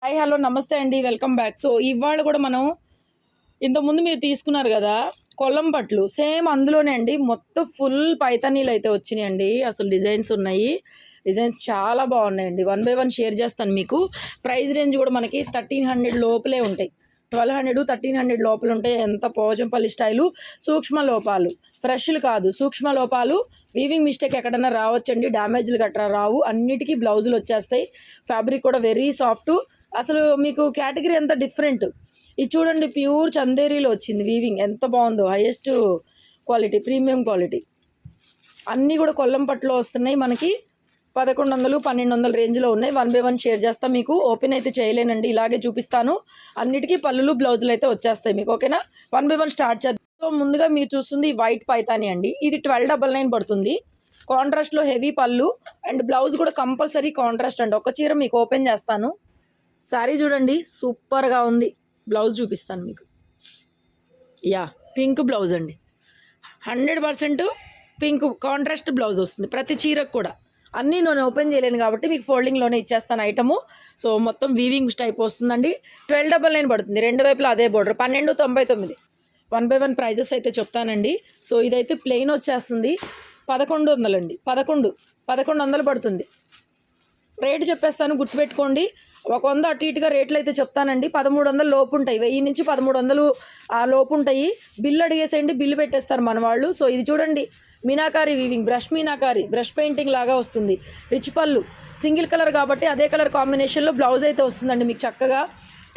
Hi hello నమస్తే అండి, welcome back. So ఇవాళ కూడా మనం ఇంతకుముందు మీరు తీసుకున్నారు కదా కొల్లం పట్లు, సేమ్ అందులోనే అండి. మొత్తం ఫుల్ పైతానీలు అయితే వచ్చినాయండి. అసలు డిజైన్స్ ఉన్నాయి, డిజైన్స్ చాలా బాగున్నాయండి. 1 బై 1 షేర్ చేస్తాను మీకు. ప్రైస్ రేంజ్ కూడా మనకి 1300 లోపలే ఉంటాయి. 1200 1300 లోపల ఉంటాయి. ఎంత పోచంపల్లి స్టైలు, సూక్ష్మ లోపాలు, ఫ్రెష్లు కాదు సూక్ష్మ లోపాలు. వీవింగ్ మిస్టేక్ ఎక్కడన్నా రావచ్చండి, డ్యామేజ్లు గట్రా రావు. అన్నిటికీ బ్లౌజులు వచ్చేస్తాయి. ఫ్యాబ్రిక్ కూడా వెరీ సాఫ్ట్. అసలు మీకు కేటగిరీ ఎంత డిఫరెంట్. ఇది చూడండి, ప్యూర్ చందేరీలో వచ్చింది వీవింగ్, ఎంత బాగుందో. Highest quality, premium quality. అన్నీ కూడా కొల్లం పట్టులో వస్తున్నాయి మనకి. 1100 1200 రేంజ్లో ఉన్నాయి. 1 బై 1 షేర్ చేస్తాను మీకు. ఓపెన్ అయితే చేయలేనండి, ఇలాగే చూపిస్తాను. అన్నిటికీ పళ్ళులు బ్లౌజులు అయితే వచ్చేస్తాయి మీకు. ఓకేనా, 1 బై 1 స్టార్ట్ చేద్దాం. సో ముందుగా మీరు చూస్తుంది వైట్ పైతాని అండి. ఇది 1299 పడుతుంది. కాంట్రాస్ట్లో హెవీ పళ్ళు అండ్ బ్లౌజ్ కూడా కంపల్సరీ కాంట్రాస్ట్ అండి. ఒక చీర మీకు ఓపెన్ చేస్తాను. శారీ చూడండి, సూపర్గా ఉంది. బ్లౌజ్ చూపిస్తాను మీకు. యా, పింక్ బ్లౌజ్ అండి. 100% పింక్ కాంట్రాస్ట్ బ్లౌజ్ వస్తుంది ప్రతి చీరకు కూడా. అన్నీ నేను ఓపెన్ చేయలేను కాబట్టి మీకు ఫోల్డింగ్లోనే ఇచ్చేస్తాను ఐటము. సో మొత్తం వీవింగ్ టైప్ వస్తుందండి. 1299 పడుతుంది. రెండు వైపులా అదే బోర్డర్. 1299. 1 బై 1 ప్రైజెస్ అయితే చెప్తానండి. సో ఇదైతే ప్లెయిన్ వచ్చేస్తుంది. 1100 అండి. 1100 పడుతుంది. రేటు చెప్పేస్తాను, గుర్తుపెట్టుకోండి. 100 అటు ఇటుగా రేట్లు అయితే చెప్తానండి. 1300 లోపు ఉంటాయి. 1000 నుంచి 1300 ఆ లోపు ఉంటాయి. బిల్లు అడిగేసేయండి, బిల్లు పెట్టేస్తారు మన వాళ్ళు. సో ఇది చూడండి, meenakari weaving, brush meenakari, brush painting లాగా వస్తుంది. రిచ్ పళ్ళు, సింగిల్ కలర్ కాబట్టి అదే కలర్ కాంబినేషన్లో బ్లౌజ్ అయితే వస్తుందండి మీకు చక్కగా.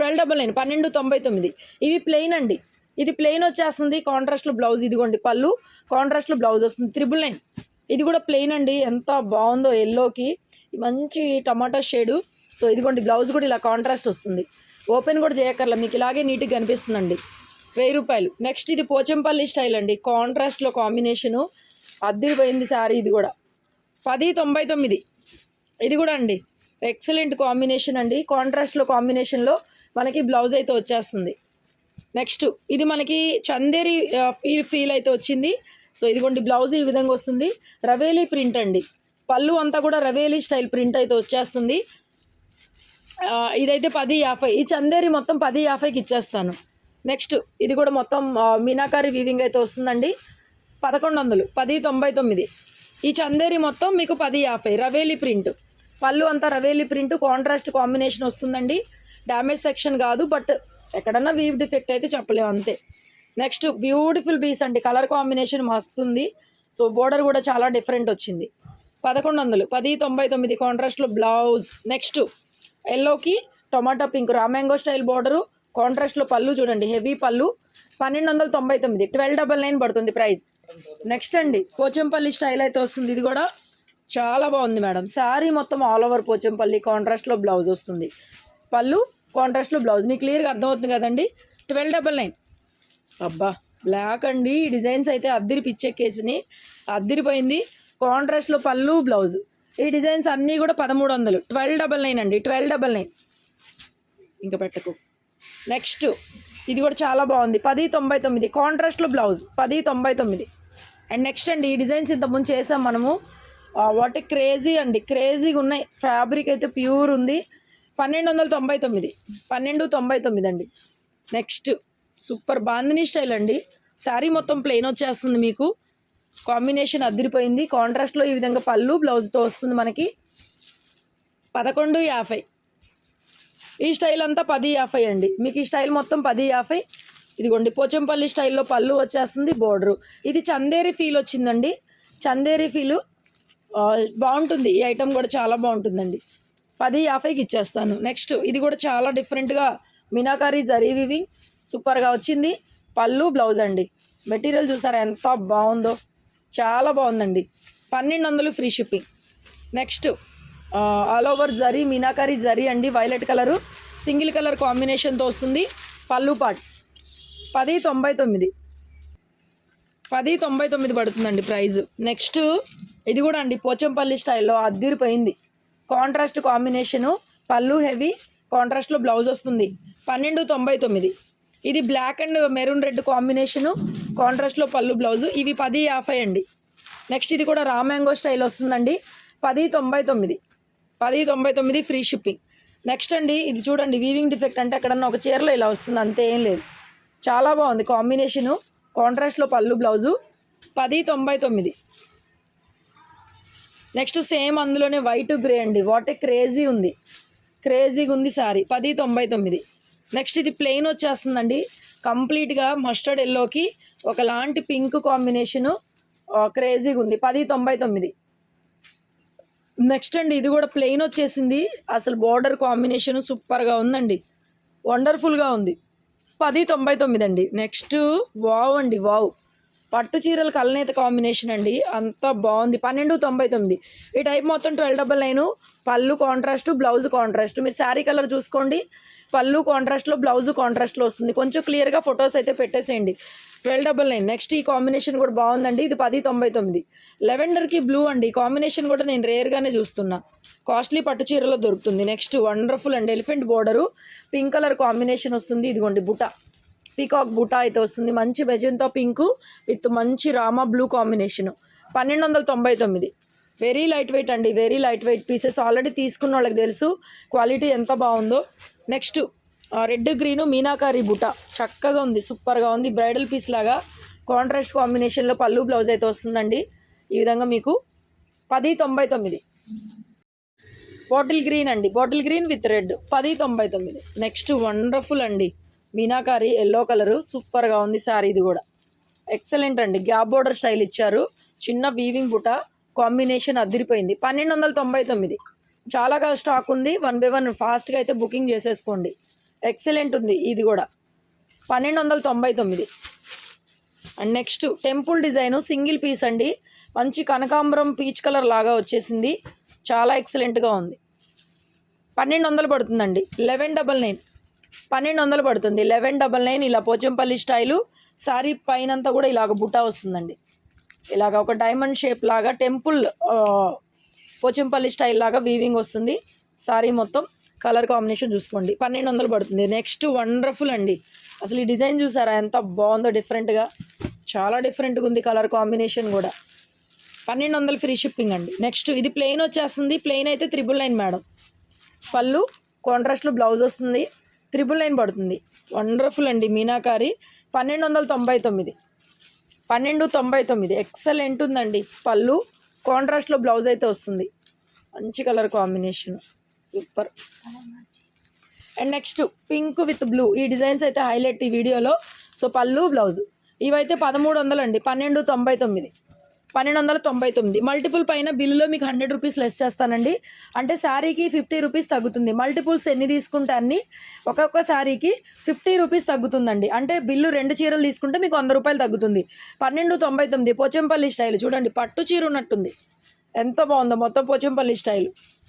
1299, 1299. ఇవి ప్లెయిన్ అండి. ఇది ప్లెయిన్ వచ్చేస్తుంది. కాంట్రాస్ట్లో బ్లౌజ్, ఇదిగోండి పళ్ళు, కాంట్రాస్ట్లో బ్లౌజ్ వస్తుంది. 999. ఇది కూడా ప్లెయిన్ అండి. ఎంత బాగుందో, ఎల్లోకి మంచి టమాటా షేడు. సో ఇదిగోండి బ్లౌజ్ కూడా ఇలా కాంట్రాస్ట్ వస్తుంది. ఓపెన్ కూడా చేయక్కర్లా, మీకు ఇలాగే నీట్గా కనిపిస్తుందండి. 1000 రూపాయలు. నెక్స్ట్ ఇది పోచంపల్లి స్టైల్ అండి. కాంట్రాస్ట్లో కాంబినేషను అద్దరిపోయింది శారీ. ఇది కూడా 1099. ఇది కూడా అండి ఎక్సలెంట్ కాంబినేషన్ అండి. కాంట్రాస్ట్లో కాంబినేషన్లో మనకి బ్లౌజ్ అయితే వచ్చేస్తుంది. నెక్స్ట్ ఇది మనకి చందేరి ఫీల్ అయితే వచ్చింది. సో ఇదిగోండి బ్లౌజ్ ఈ విధంగా వస్తుంది. రవేలీ ప్రింట్ అండి. పళ్ళు అంతా కూడా రవేలీ స్టైల్ ప్రింట్ అయితే వచ్చేస్తుంది. ఇదైతే 1050. ఈ చందేరి మొత్తం 1050కి ఇచ్చేస్తాను. నెక్స్ట్ ఇది కూడా మొత్తం మీనాకారి వీవింగ్ అయితే వస్తుందండి. 1100, 1099. ఈ చందేరి మొత్తం మీకు 1050. రవేలీ ప్రింట్, పళ్ళు అంతా రవేలీ ప్రింట్, కాంట్రాస్ట్ కాంబినేషన్ వస్తుందండి. డ్యామేజ్ సెక్షన్ కాదు, బట్ ఎక్కడన్నా వీవ్ డిఫెక్ట్ అయితే చెప్పలేము అంతే. నెక్స్ట్ బ్యూటిఫుల్ పీస్ అండి. కలర్ కాంబినేషన్ మస్తుంది. సో బోర్డర్ కూడా చాలా డిఫరెంట్ వచ్చింది. 1100, 1099 కాంట్రాస్ట్లో బ్లౌజ్. నెక్స్ట్ ఎల్లోకి టొమాటో పింక్, రామ్యాంగో స్టైల్ బోర్డరు, కాంట్రాస్ట్లో పళ్ళు చూడండి, హెవీ పళ్ళు. 1299, 1299 పడుతుంది ప్రైస్. నెక్స్ట్ అండి పోచంపల్లి స్టైల్ అయితే వస్తుంది. ఇది కూడా చాలా బాగుంది మేడం. శారీ మొత్తం ఆల్ ఓవర్ పోచంపల్లి, కాంట్రాస్ట్లో బ్లౌజ్ వస్తుంది. పళ్ళు, కాంట్రాస్ట్లో బ్లౌజ్. మీకు క్లియర్గా అర్థమవుతుంది కదండి. 1299. అబ్బా బ్లాక్ అండి. డిజైన్స్ అయితే అద్దిరి పిచ్చెక్కేసినాయి, అద్దిరిపోయింది. కాంట్రాస్ట్లో పళ్ళు, బ్లౌజ్. ఈ డిజైన్స్ అన్నీ కూడా 1300. 1299 అండి. 1299 ఇంకా పెట్టకు. నెక్స్ట్ ఇది కూడా చాలా బాగుంది. 1099 కాంట్రాస్ట్లో బ్లౌజ్, 1099. అండ్ నెక్స్ట్ అండి ఈ డిజైన్స్ ఇంతకుముందు చేసాం మనము. వాటి క్రేజీ అండి, క్రేజీగా ఉన్నాయి. ఫ్యాబ్రిక్ అయితే ప్యూర్ ఉంది. 1299, 1299 అండి. నెక్స్ట్ సూపర్ బాందినీ స్టైల్ అండి. శారీ మొత్తం ప్లెయిన్ వచ్చేస్తుంది మీకు. కాంబినేషన్ అదిరిపోయింది. కాంట్రాస్ట్లో ఈ విధంగా పళ్ళు, బ్లౌజ్తో వస్తుంది మనకి. 1150. ఈ స్టైల్ అంతా 1050 అండి. మీకు ఈ స్టైల్ మొత్తం 1050. ఇదిగోండి పోచంపల్లి స్టైల్లో పళ్ళు వచ్చేస్తుంది, బోర్డరు. ఇది చందేరి ఫీల్ వచ్చిందండి. చందేరి ఫీలు బాగుంటుంది. ఈ ఐటమ్ కూడా చాలా బాగుంటుందండి. 1050కి ఇచ్చేస్తాను. నెక్స్ట్ ఇది కూడా చాలా డిఫరెంట్గా మీనాకారి జరీ వివింగ్ సూపర్గా వచ్చింది. పళ్ళు, బ్లౌజ్ అండి. మెటీరియల్ చూసారా ఎంత బాగుందో, చాలా బాగుందండి. 1200 free shipping. Next all over zari, meenakari zari అండి. వైలెట్ కలరు, సింగిల్ కలర్ కాంబినేషన్తో వస్తుంది. పళ్ళు పాట్ 1099, 1099 పడుతుందండి ప్రైజ్. నెక్స్ట్ ఇది కూడా అండి పోచంపల్లి స్టైల్లో అద్దిరిపోయింది. కాంట్రాస్ట్ కాంబినేషను, పళ్ళు హెవీ, కాంట్రాస్ట్లో బ్లౌజ్ వస్తుంది. 1299. ఇది black and maroon red combination, కాంట్రాస్ట్లో పళ్ళు, బ్లౌజు. ఇవి 1050 అండి. నెక్స్ట్ ఇది కూడా రామ్యాంగో స్టైల్ వస్తుందండి. 1099, 1099 ఫ్రీ షిప్పింగ్. నెక్స్ట్ అండి ఇది చూడండి, వీవింగ్ డిఫెక్ట్ అంటే ఎక్కడన్నా ఒక చీరలో ఇలా వస్తుంది, అంతే ఏం లేదు. చాలా బాగుంది కాంబినేషను. కాంట్రాస్ట్లో పళ్ళు బ్లౌజు 1099. నెక్స్ట్ సేమ్ అందులోనే వైట్ గ్రే అండి, వాట్ ఏ క్రేజీగా ఉంది సారీ, 1099. నెక్స్ట్ ఇది ప్లెయిన్ వచ్చేస్తుందండి, కంప్లీట్గా మస్టర్డ్ ఎల్లోకి ఒకలాంటి పింక్ కాంబినేషను, క్రేజీగా ఉంది, 1099. నెక్స్ట్ అండి ఇది కూడా ప్లెయిన్ వచ్చేసింది, అసలు బార్డర్ కాంబినేషన్ సూపర్గా ఉందండి, వండర్ఫుల్గా ఉంది, 1099 అండి. నెక్స్ట్ వావ్ అండి, వావ్ పట్టు చీరలు కలనేత కాంబినేషన్ అండి, అంత బాగుంది, 1299. ఈ టైప్ మొత్తం 1299. పళ్ళు కాంట్రాస్ట్, బ్లౌజ్ కాంట్రాస్ట్. మీరు శారీ కలర్ చూసుకోండి, పళ్ళు కాంట్రాస్ట్లో, బ్లౌజ్ కాంట్రాస్ట్లో వస్తుంది. కొంచెం క్లియర్గా ఫొటోస్ అయితే పెట్టేసేయండి. 1299. నెక్స్ట్ ఈ కాంబినేషన్ కూడా బాగుందండి, ఇది 1099. లెవెండర్కి బ్లూ అండి, ఈ కాంబినేషన్ కూడా నేను రేర్గానే చూస్తున్నా, కాస్ట్లీ పట్టు చీరలో దొరుకుతుంది. నెక్స్ట్ వండర్ఫుల్ అండి, elephant border, pink colour combination వస్తుంది. ఇదిగోండి బుట్ట, పీకాక్ బుటా అయితే వస్తుంది, మంచి మెజెంతా పింకు విత్ మంచి రామా blue combination, 1299. Very light weight అండి, very light weight pieces. Already తీసుకున్న వాళ్ళకి తెలుసు క్వాలిటీ ఎంత బాగుందో. నెక్స్ట్ రెడ్ గ్రీను మీనాకారి బుటా, చక్కగా ఉంది, సూపర్గా ఉంది, బ్రైడల్ పీస్ లాగా కాంట్రాస్ట్ కాంబినేషన్లో పళ్ళు బ్లౌజ్ అయితే వస్తుందండి. ఈ విధంగా మీకు 1099. బాటిల్ గ్రీన్ అండి, bottle green with red, 1099. Next wonderful అండి, మీనాకారి ఎల్లో కలరు, సూపర్గా ఉంది శారీ, ఇది కూడా ఎక్సలెంట్ అండి, గ్యాప్ బోర్డర్ స్టైల్ ఇచ్చారు, చిన్న వీవింగ్ బుట్ట కాంబినేషన్ అదిరిపోయింది, 1299. చాలా స్టాక్ ఉంది, 1 by 1 ఫాస్ట్గా అయితే బుకింగ్ చేసేసుకోండి. ఎక్సలెంట్ ఉంది ఇది కూడా, 1299. And next temple design single piece అండి, మంచి కనకాంబరం పీచ్ కలర్ లాగా వచ్చేసింది, చాలా ఎక్సలెంట్గా ఉంది, 1200 పడుతుందండి. 1199, 1200 పడుతుంది, 1199. ఇలా పోచంపల్లి స్టైలు శారీ పైనంతా కూడా ఇలాగ బుట్ట వస్తుందండి, ఇలాగ ఒక డైమండ్ షేప్ లాగా టెంపుల్ పోచంపల్లి స్టైల్ లాగా వీవింగ్ వస్తుంది శారీ మొత్తం. కలర్ కాంబినేషన్ చూసుకోండి, 1200 పడుతుంది. నెక్స్ట్ వండర్ఫుల్ అండి, అసలు ఈ డిజైన్ చూసారా ఎంత బాగుందో, డిఫరెంట్గా చాలా డిఫరెంట్గా ఉంది, కలర్ కాంబినేషన్ కూడా, 1200 ఫ్రీ షిప్పింగ్ అండి. నెక్స్ట్ ఇది ప్లెయిన్ వచ్చేస్తుంది, ప్లెయిన్ అయితే 999 మేడం. పళ్ళు కాంట్రాస్ట్లో బ్లౌజ్ వస్తుంది, 999 పడుతుంది. వండర్ఫుల్ అండి, మీనాకారి, 1299. 1299 ఎక్సలెంట్ ఉందండి, పళ్ళు కాంట్రాస్ట్లో బ్లౌజ్ అయితే వస్తుంది, మంచి colour combination, super. And next pink with blue, ఈ డిజైన్స్ అయితే హైలైట్ ఈ వీడియోలో. సో పళ్ళు బ్లౌజ్ ఇవైతే 1300 అండి, 1299. మల్టిపుల్ పైన బిల్లులో మీకు 100 రూపీస్ లెస్ చేస్తానండి, అంటే శారీకి 50 రూపీస్ తగ్గుతుంది. మల్టిపుల్స్ ఎన్ని తీసుకుంటే అన్ని ఒక్కొక్క శారీకి 50 రూపీస్ తగ్గుతుందండి, అంటే బిల్లు 2 చీరలు తీసుకుంటే మీకు 100 రూపాయలు తగ్గుతుంది. 1299 పోచంపల్లి స్టైల్ చూడండి, పట్టు చీర ఉన్నట్టుంది, ఎంత బాగుందో, మొత్తం పోచంపల్లి స్టైల్,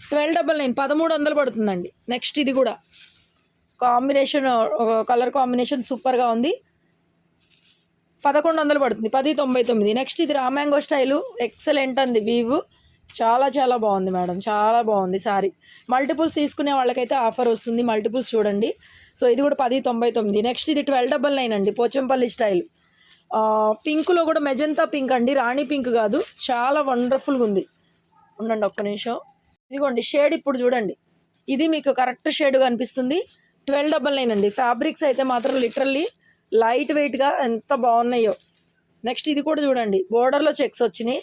1299, 1300 పడుతుందండి. నెక్స్ట్ ఇది కూడా కాంబినేషన్, కలర్ కాంబినేషన్ సూపర్గా ఉంది, 1100 పడుతుంది, 1099. నెక్స్ట్ ఇది రామ్యాంగో స్టైలు, ఎక్సలెంట్ అంది, వీవ్ చాలా చాలా బాగుంది మేడం, చాలా బాగుంది సారీ. మల్టిపుల్స్ తీసుకునే వాళ్ళకైతే ఆఫర్ వస్తుంది, మల్టిపుల్స్ చూడండి. సో ఇది కూడా 1099. నెక్స్ట్ ఇది 1299 అండి, పోచంపల్లి స్టైల్, పింక్లో కూడా మెజంతా పింక్ అండి, రాణి పింక్ కాదు, చాలా వండర్ఫుల్గా ఉంది. ఉండండి ఒక్క నిమిషం, ఇదిగోండి షేడ్ ఇప్పుడు చూడండి, ఇది మీకు కరెక్ట్ షేడ్ కనిపిస్తుంది, 1299 అండి. ఫ్యాబ్రిక్స్ అయితే మాత్రం లిటరల్లీ లైట్ వెయిట్గా ఎంత బాగున్నాయో. నెక్స్ట్ ఇది కూడా చూడండి, బోర్డర్లో చెక్స్ వచ్చినాయి,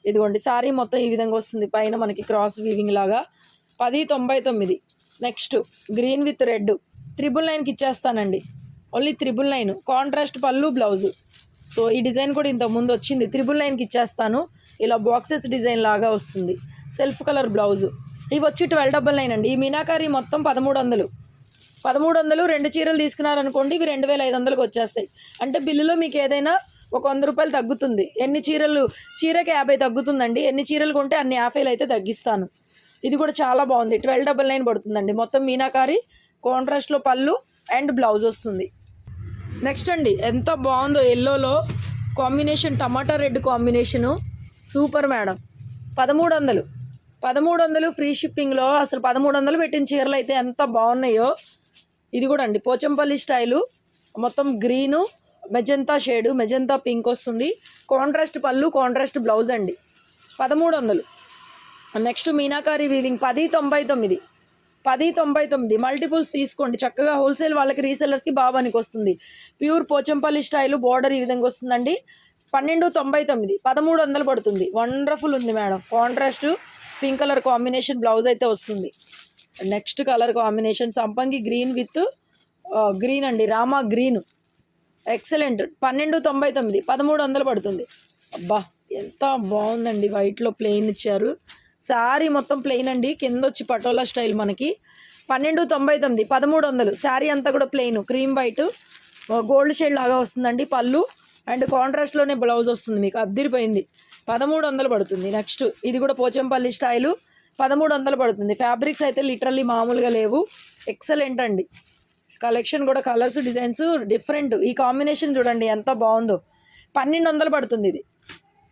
ఇదిగోండి శారీ మొత్తం ఈ విధంగా వస్తుంది, పైన మనకి క్రాస్ వీవింగ్ లాగా, 1099. నెక్స్ట్ గ్రీన్ విత్ రెడ్, 999కి ఇచ్చేస్తానండి, ఓన్లీ 999, కాంట్రాస్ట్ పళ్ళు బ్లౌజు. సో ఈ డిజైన్ కూడా ఇంతకుముందు వచ్చింది, 999కి ఇచ్చేస్తాను, ఇలా బాక్సెస్ డిజైన్ లాగా వస్తుంది, సెల్ఫ్ కలర్ బ్లౌజు. ఇవి వచ్చి 1299 అండి. ఈ మీనాకారి మొత్తం 1300, 2 చీరలు తీసుకున్నారనుకోండి, ఇవి 2500కి వచ్చేస్తాయి, అంటే బిల్లులో మీకు ఏదైనా ఒక 100 రూపాయలు తగ్గుతుంది. ఎన్ని చీరలు, చీరకి 50 తగ్గుతుందండి, ఎన్ని చీరలు కొంటే అన్ని 50 అయితే తగ్గిస్తాను. ఇది కూడా చాలా బాగుంది, 1299 పడుతుందండి. మొత్తం మీనాకారి కాంట్రాస్ట్లో పళ్ళు అండ్ బ్లౌజ్ వస్తుంది. నెక్స్ట్ అండి ఎంత బాగుందో, ఎల్లోలో combination, tomato red combination, super madam, 1300 free షిప్పింగ్లో. అసలు 1300 పెట్టిన చీరలు అయితే ఎంత బాగున్నాయో. ఇది కూడా అండి పోచంపల్లి స్టైలు, మొత్తం green, magenta shade, magenta pink వస్తుంది, కాంట్రాస్ట్ పళ్ళు, కాంట్రాస్ట్ బ్లౌజ్ అండి, 1300. Next meenakari weaving, 1099. 1099 మల్టిపుల్స్ తీసుకోండి చక్కగా. హోల్సేల్ వాళ్ళకి రీసెల్లర్స్కి బాగా వస్తుంది. ప్యూర్ పోచంపల్లి స్టైలు బార్డర్ ఈ విధంగా వస్తుందండి. 1299 1300 పడుతుంది. వండర్ఫుల్ ఉంది madam. Contrast pink colour combination blouse అయితే వస్తుంది. నెక్స్ట్ కలర్ కాంబినేషన్ సంపంగి గ్రీన్ విత్ గ్రీన్ అండి, రామా గ్రీన్. ఎక్సలెంట్. 1299 1300 పడుతుంది. అబ్బా ఎంత బాగుందండి. వైట్లో ప్లెయిన్ ఇచ్చారు. శారీ మొత్తం ప్లెయిన్ అండి, కింద వచ్చి పటోలా స్టైల్ మనకి. 1299 1300. శారీ అంతా కూడా plain cream white gold shade లాగా వస్తుందండి పళ్ళు. అండ్ కాంట్రాస్ట్లోనే బ్లౌజ్ వస్తుంది మీకు. అద్దిరిపోయింది. 1300 పడుతుంది. నెక్స్ట్ ఇది కూడా పోచంపల్లి స్టైలు 1300 పడుతుంది. ఫ్యాబ్రిక్స్ అయితే లిటరల్లీ మామూలుగా లేవు. ఎక్సలెంట్ అండి. కలెక్షన్ కూడా కలర్స్ డిజైన్స్ డిఫరెంట్. ఈ కాంబినేషన్ చూడండి ఎంత బాగుందో. 1200 పడుతుంది. ఇది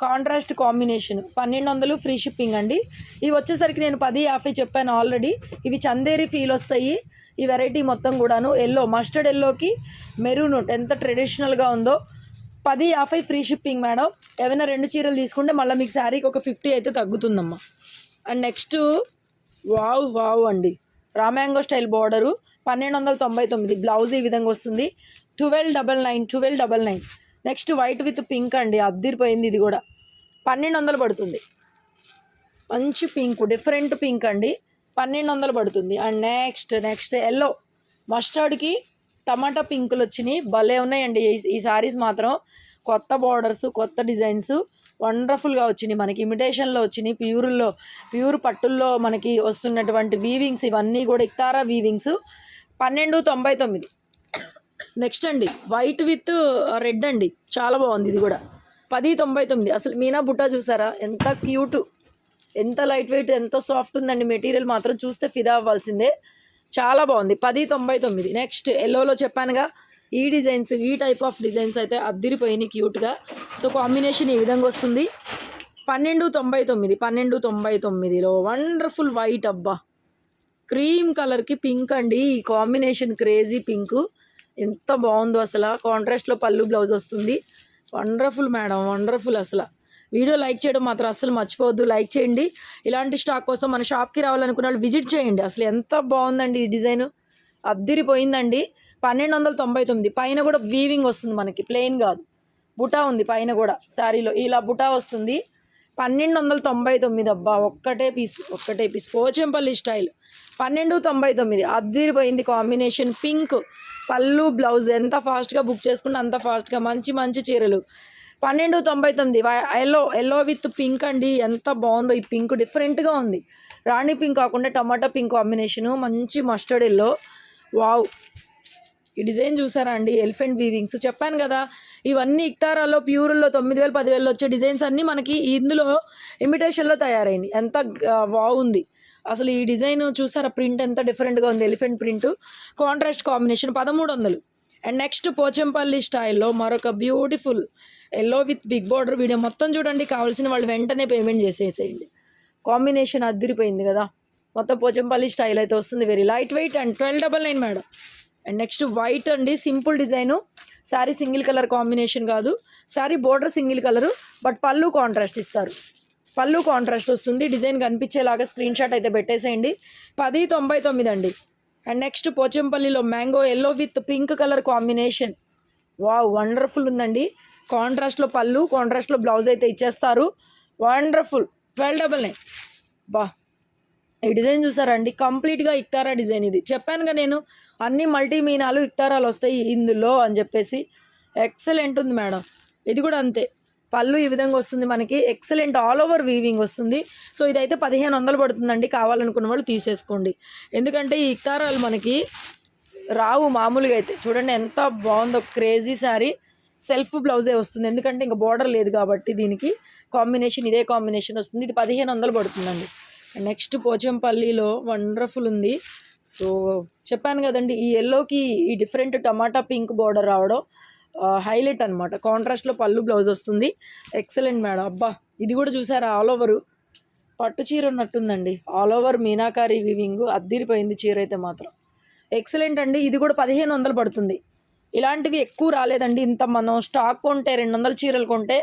కాంట్రాస్ట్ కాంబినేషన్. 1200 ఫ్రీ షిప్పింగ్ అండి. ఇవి వచ్చేసరికి నేను 1050 చెప్పాను ఆల్రెడీ. ఇవి చందేరి ఫీల్ వస్తాయి. ఈ వెరైటీ మొత్తం కూడాను ఎల్లో, మస్టర్డ్ ఎల్లోకి మెరూన్ ఎంత ట్రెడిషనల్గా ఉందో. 1050 ఫ్రీ షిప్పింగ్ మేడం. ఏమైనా 2 చీరలు తీసుకుంటే మళ్ళీ మీకు శారీకి ఒక 50 అయితే తగ్గుతుందమ్మా. అండ్ నెక్స్ట్ వావ్ అండి, రామ్యాంగో స్టైల్ బార్డరు 1299. బ్లౌజ్ ఈ విధంగా వస్తుంది. 1299. నెక్స్ట్ వైట్ విత్ పింక్ అండి, అద్దిరిపోయింది. ఇది కూడా 1200 పడుతుంది. మంచి పింక్, డిఫరెంట్ పింక్ అండి, 1200 పడుతుంది. అండ్ నెక్స్ట్ ఎల్లో మస్టర్డ్కి టమాటా పింకులు వచ్చినాయి. భలే ఉన్నాయండి ఈ శారీస్ మాత్రం. కొత్త బార్డర్స్, కొత్త డిజైన్స్ వండర్ఫుల్గా వచ్చినాయి మనకి. ఇమిటేషన్లో వచ్చినాయి, ప్యూర్ పట్టుల్లో మనకి వస్తున్నటువంటి వీవింగ్స్ ఇవన్నీ కూడా ఇక్తారా వీవింగ్స్. 1299. నెక్స్ట్ అండి వైట్ విత్ రెడ్ అండి, చాలా బాగుంది. ఇది కూడా 1099. అసలు మీనా బుట్టా చూసారా ఎంత క్యూట్, ఎంత లైట్ వెయిట్, ఎంత సాఫ్ట్ ఉందండి. మెటీరియల్ మాత్రం చూస్తే ఫిదా అవ్వాల్సిందే. చాలా బాగుంది. 1099. నెక్స్ట్ ఎల్లోలో చెప్పానుగా, ఈ డిజైన్స్, ఈ టైప్ ఆఫ్ డిజైన్స్ అయితే అద్దిరిపోయినాయి క్యూట్గా. సో కాంబినేషన్ ఈ విధంగా వస్తుంది. 1299. 1299లో వండర్ఫుల్ వైట్. అబ్బా క్రీమ్ కలర్కి పింక్ అండి, ఈ కాంబినేషన్ క్రేజీ పింక్ ఎంత బాగుందో అసలు. కాంట్రాస్ట్లో పళ్ళు బ్లౌజ్ వస్తుంది. Wonderful madam, wonderful. అసలు వీడియో లైక్ చేయడం మాత్రం అస్సలు మర్చిపోవద్దు. లైక్ చేయండి. ఇలాంటి స్టాక్ కోసం మన షాప్కి రావాలనుకున్న వాళ్ళు విజిట్ చేయండి. అసలు ఎంత బాగుందండి ఈ డిజైన్, అద్దిరిపోయిందండి. 1299. పైన కూడా వీవింగ్ వస్తుంది మనకి, ప్లెయిన్ కాదు, బుటా ఉంది పైన కూడా. శారీలో ఇలా బుటా వస్తుంది. 1299. అబ్బా ఒక్కటే పీస్ పోచంపల్లి స్టైల్. 1299. అద్దిరిపోయింది కాంబినేషన్. పింక్ పళ్ళు బ్లౌజ్. ఎంత ఫాస్ట్గా బుక్ చేసుకుంటే అంత ఫాస్ట్గా. మంచి చీరలు. 1299. ఎల్లో విత్ పింక్ అండి, ఎంత బాగుందో. ఈ పింక్ డిఫరెంట్గా ఉంది. రాణి పింక్ కాకుండా టమాటా పింక్ కాంబినేషను, మంచి మస్టర్డ్ ఎల్లో. వావ్ ఈ డిజైన్ చూసారా అండి, ఎలిఫెంట్ వీవింగ్స్. చెప్పాను కదా ఇవన్నీ ఇక్తారాలో ప్యూర్లో 9000 10,000 వచ్చే డిజైన్స్ అన్నీ మనకి ఇందులో ఇమిటేషన్లో తయారైంది. ఎంత బాగుంది అసలు. ఈ డిజైన్ చూసారా, ప్రింట్ ఎంత డిఫరెంట్గా ఉంది. Elephant print, contrast combination. 1300. And next Pochampally స్టైల్లో మరొక beautiful yellow with big border. Video మొత్తం చూడండి, కావాల్సిన వాళ్ళు వెంటనే పేమెంట్ చేసేసేయండి. కాంబినేషన్ అద్దిరిపోయింది కదా. మొత్తం పోచంపల్లి స్టైల్ అయితే వస్తుంది. Very light weight. And 1299 madam. And next white అండి, simple design. Sari single colour combination కాదు, sari border single colour, but పళ్ళు కాంట్రాస్ట్ ఇస్తారు. పళ్ళు కాంట్రాస్ట్ వస్తుంది. డిజైన్ కనిపించేలాగా స్క్రీన్ షాట్ అయితే పెట్టేసేయండి. 1099 అండి. అండ్ నెక్స్ట్ పోచంపల్లిలో mango yellow with pink colour combination. Wow wonderful ఉందండి. కాంట్రాస్ట్లో పళ్ళు, కాంట్రాస్ట్లో బ్లౌజ్ అయితే ఇచ్చేస్తారు. వండర్ఫుల్. 1299. బా ఈ డిజైన్ చూసారండి, కంప్లీట్గా ఇక్తారా డిజైన్. ఇది చెప్పానుగా నేను, అన్ని మల్టీ మీనాలు ఇక్తారాలు వస్తాయి ఇందులో అని చెప్పేసి. ఎక్సలెంట్ ఉంది మేడం. ఇది కూడా అంతే, పళ్ళు ఈ విధంగా వస్తుంది మనకి. ఎక్సలెంట్ ఆల్ ఓవర్ వీవింగ్ వస్తుంది. సో ఇదైతే 1500 పడుతుందండి. కావాలనుకున్న వాళ్ళు తీసేసుకోండి, ఎందుకంటే ఈ ఇక్తారాలు మనకి రావు మామూలుగా అయితే. చూడండి ఎంత బాగుందో, క్రేజీ శారీ. సెల్ఫ్ బ్లౌజే వస్తుంది, ఎందుకంటే ఇంకా బార్డర్ లేదు కాబట్టి. దీనికి కాంబినేషన్ ఇదే కాంబినేషన్ వస్తుంది. ఇది 1500 పడుతుందండి. నెక్స్ట్ పోచంపల్లిలో వండర్ఫుల్ ఉంది. సో చెప్పాను కదండి, ఈ ఎల్లోకి ఈ డిఫరెంట్ టమాటా పింక్ బార్డర్ రావడం హైలైట్ అనమాట. కాంట్రాస్ట్లో పళ్ళు బ్లౌజ్ వస్తుంది. Excellent madam. అబ్బా ఇది కూడా చూసారా, ఆల్ ఓవర్ పట్టు చీర ఉన్నట్టుందండి. ఆల్ ఓవర్ మీనాకారి వివింగ్, అద్దిరిపోయింది చీర అయితే మాత్రం. ఎక్సలెంట్ అండి. ఇది కూడా 1500 పడుతుంది. ఇలాంటివి ఎక్కువ రాలేదండి. ఇంత మనం స్టాక్ కొంటే 200 చీరలు కొంటే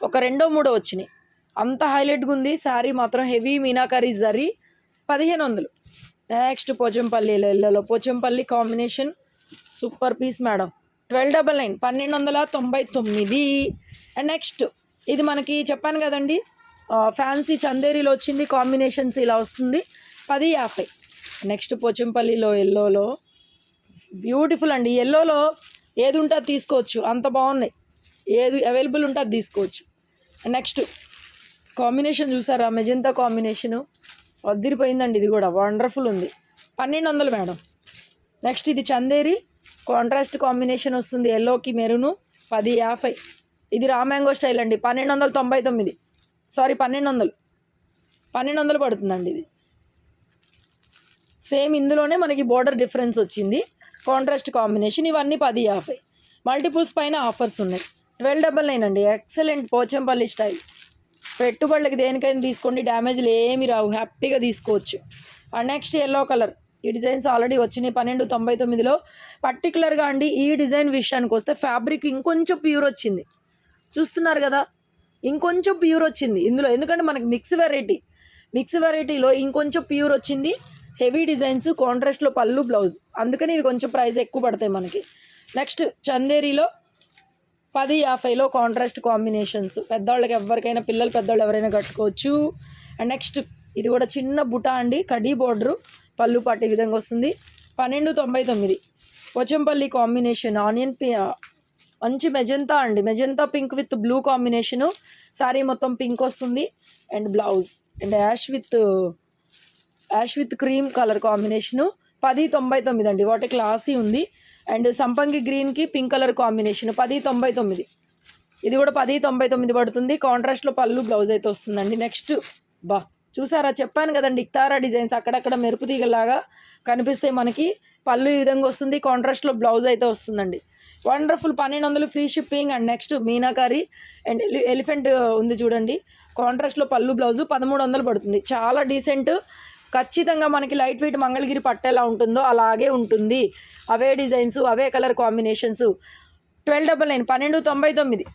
ఒక 2-3 వచ్చినాయి. అంత హైలైట్గా ఉంది శారీ మాత్రం. హెవీ మీనాకారీ జరీ. 1500. నెక్స్ట్ పోచంపల్లిలో ఎల్లోలో Pochampally combination super piece madam. 1299 1299. And next ఇది మనకి చెప్పాను కదండి, ఫ్యాన్సీ చందేరీలో వచ్చింది, కాంబినేషన్స్ ఇలా వస్తుంది 1050. నెక్స్ట్ పోచంపల్లిలో ఎల్లోలో బ్యూటిఫుల్ అండి. ఎల్లోలో ఏది ఉంటే అది తీసుకోవచ్చు, అంత బాగున్నాయి. ఏది అవైలబుల్ ఉంటే అది తీసుకోవచ్చు. నెక్స్ట్ కాంబినేషన్ చూసారా, మెజెంతా కాంబినేషను అదిరిపోయిందండి. ఇది కూడా వండర్ఫుల్ ఉంది. 1200 మేడం. నెక్స్ట్ ఇది చందేరి కాంట్రాస్ట్ కాంబినేషన్ వస్తుంది, ఎల్లోకి మెరూను 1050. ఇది రామ్యాంగో స్టైల్ అండి, 1299. సారీ 1200 పడుతుందండి. ఇది సేమ్ ఇందులోనే మనకి బోర్డర్ డిఫరెన్స్ వచ్చింది, కాంట్రాస్ట్ కాంబినేషన్. ఇవన్నీ 1050. మల్టిపుల్స్ పైన ఆఫర్స్ ఉన్నాయి. 1299 అండి. Excellent Pochampally style. పెట్టుబడులకి దేనికైనా తీసుకోండి, డ్యామేజ్లు ఏమి రావు, హ్యాపీగా తీసుకోవచ్చు. అండ్ నెక్స్ట్ ఎల్లో కలర్, ఈ డిజైన్స్ ఆల్రెడీ వచ్చినాయి 1299లో. పర్టికులర్గా అండి ఈ డిజైన్ విషయానికి వస్తే ఫ్యాబ్రిక్ ఇంకొంచెం ప్యూర్ వచ్చింది, చూస్తున్నారు కదా, ఇంకొంచెం ప్యూర్ వచ్చింది ఇందులో. ఎందుకంటే మనకి మిక్స్ వెరైటీలో ఇంకొంచెం ప్యూర్ వచ్చింది. హెవీ డిజైన్స్, కాంట్రాస్ట్లో పళ్ళు బ్లౌజ్, అందుకని ఇవి కొంచెం ప్రైస్ ఎక్కువ పడతాయి మనకి. నెక్స్ట్ చందేరిలో 1050లో కాంట్రాస్ట్ కాంబినేషన్స్, పెద్దవాళ్ళకి ఎవరికైనా, పిల్లలు పెద్దవాళ్ళు ఎవరైనా కట్టుకోవచ్చు. అండ్ నెక్స్ట్ ఇది కూడా చిన్న బుటా అండి, కడీ బోర్డరు, పళ్ళు పాటు ఈ విధంగా వస్తుంది 1299. పోచంపల్లి కాంబినేషన్ ఆనియన్ మంచి మెజెంతా అండి, magenta pink with blue combination. Sari మొత్తం పింక్ వస్తుంది. And blouse and ash with cream colour combination 1099 అండి. వాటి క్లాసీ ఉంది. అండ్ సంపంగి గ్రీన్కి పింక్ కలర్ కాంబినేషన్ 1099. ఇది కూడా 1099 పడుతుంది. కాంట్రాస్ట్లో పళ్ళు బ్లౌజ్ అయితే వస్తుందండి. నెక్స్ట్ చూసారా, చెప్పాను కదండి, ఇక్తారా డిజైన్స్ అక్కడక్కడ మెరుపు తీగలాగా కనిపిస్తాయి మనకి. పళ్ళు ఈ విధంగా వస్తుంది, కాంట్రాస్ట్లో బ్లౌజ్ అయితే వస్తుందండి. Wonderful. 1200 free shipping. And next meenakari and elephant ఉంది చూడండి, కాంట్రాస్ట్లో పళ్ళు బ్లౌజు 1300 పడుతుంది. చాలా డీసెంట్. ఖచ్చితంగా మనకి లైట్ వెయిట్ మంగళగిరి పట్టు ఎలా ఉంటుందో అలాగే ఉంటుంది. అవే డిజైన్స్, అవే కలర్ కాంబినేషన్స్. 1299 1299.